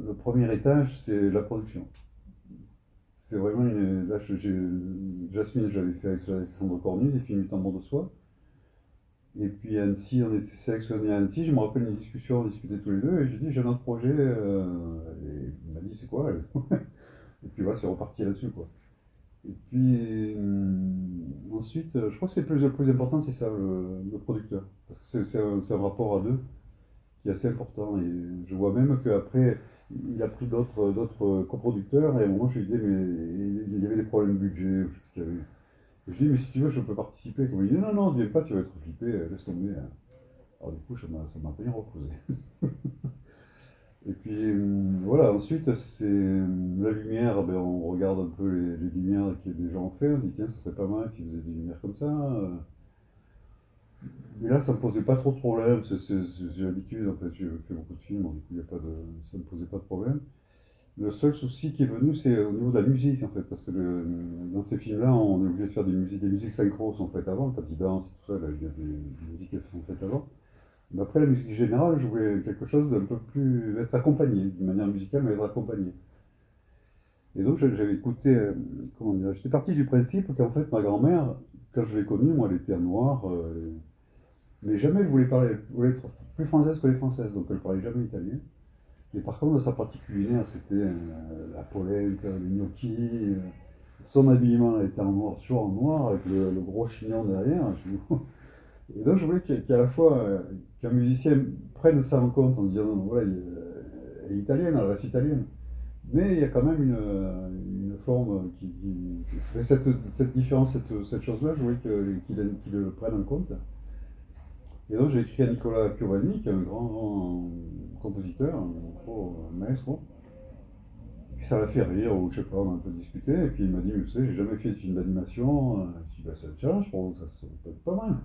le premier étage, c'est la production. C'est vraiment une. Là, Jasmine, j'avais fait avec Alexandre Cornu, les films du tambour de soie. Et puis à Annecy, on était sélectionnés à Annecy. Je me rappelle une discussion, on discutait tous les deux, et j'ai dit j'ai un autre projet. Et il m'a dit c'est quoi? Et puis voilà, c'est reparti là-dessus, quoi. Et puis ensuite, je crois que le plus important, c'est ça, le producteur. Parce que c'est un rapport à deux qui est assez important. Et je vois même qu'après, il a pris d'autres coproducteurs, et à un moment, je lui disais, mais il y avait des problèmes de budget, ou je sais pas ce qu'il y avait. Et je lui dis, mais si tu veux, je peux participer. Comme il dit, non, non, viens pas, tu vas être flippé, laisse tomber, hein. Alors du coup, ça m'a bien reposé. Et puis voilà, ensuite, c'est la lumière, ben, on regarde un peu les lumières que les gens ont fait, on se dit, tiens, ça serait pas mal s'ils faisaient des lumières comme ça. Mais là, ça me posait pas trop de problème, j'ai l'habitude, en fait, j'ai fait beaucoup de films, donc du coup, ça me posait pas de problème. Le seul souci qui est venu, c'est au niveau de la musique, en fait, parce que dans ces films-là, on est obligé de faire des musiques synchro sont faites avant, quand ils dansent et tout ça, là, il y a des musiques qui sont faites avant. Mais après, la musique générale, je voulais quelque chose d'un peu plus. Être accompagné, d'une manière musicale, mais être accompagné. Et donc, j'avais écouté. Comment dire? J'étais parti du principe qu'en fait, ma grand-mère, quand je l'ai connue, moi, elle était noire, mais jamais elle voulait parler. Elle voulait être plus française que les françaises, donc elle parlait jamais italien. Mais par contre, dans sa pratique culinaire, c'était la polenta, les gnocchis. Son habillement était en noir, toujours en noir, avec le gros chignon derrière. Et donc, je voulais qu'à la fois, qu'un musicien prenne ça en compte en se disant, voilà, elle est italienne, elle reste italienne. Mais il y a quand même une forme cette différence, cette chose-là, je voulais qu'il le prenne en compte. Et donc, j'ai écrit à Nicolas Piovani, qui est un grand compositeur, un gros maestro. Puis ça l'a fait rire, ou je sais pas, on a un peu discuté. Et puis il m'a dit, mais tu sais, j'ai jamais fait de film d'animation. Je dis, bah, c'est un challenge pour vous, ça peut être pas mal.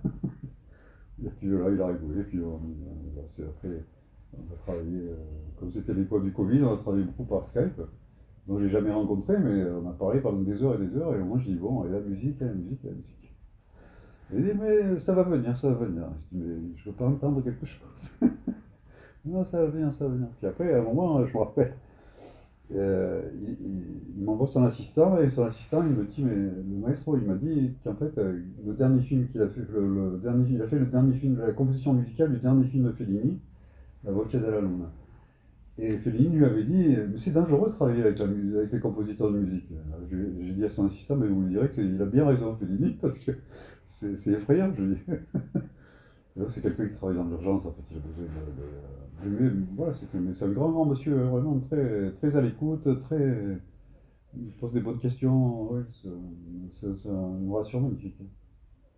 Et puis là, il a rigolé, et puis après, on a travaillé, comme c'était l'époque du Covid, on a travaillé beaucoup par Skype. Donc je l'ai jamais rencontré, mais on a parlé pendant des heures et des heures, et au moment je dis, bon, et la musique, et la musique, et la musique. Et il dit, mais ça va venir, ça va venir. Je dis, mais je veux pas entendre quelque chose. Non, ça va venir, ça va venir. Puis après, à un moment, je me rappelle, il m'envoie son assistant, et son assistant, il me dit, mais le maestro, il m'a dit qu'en fait, le dernier film qu'il a fait, il a fait le dernier film, la composition musicale du dernier film de Fellini, La Voce della Luna. Et Fellini lui avait dit, mais c'est dangereux de travailler avec les compositeurs de musique. J'ai dit à son assistant, mais vous lui direz qu'il a bien raison, Fellini, parce que c'est effrayant, je lui dis. Et là, c'est quelqu'un qui travaille dans l'urgence, en fait, il a besoin mais voilà, mais c'est un grand monsieur, vraiment très, très à l'écoute, il pose des bonnes questions, ouais, c'est une relation magnifique.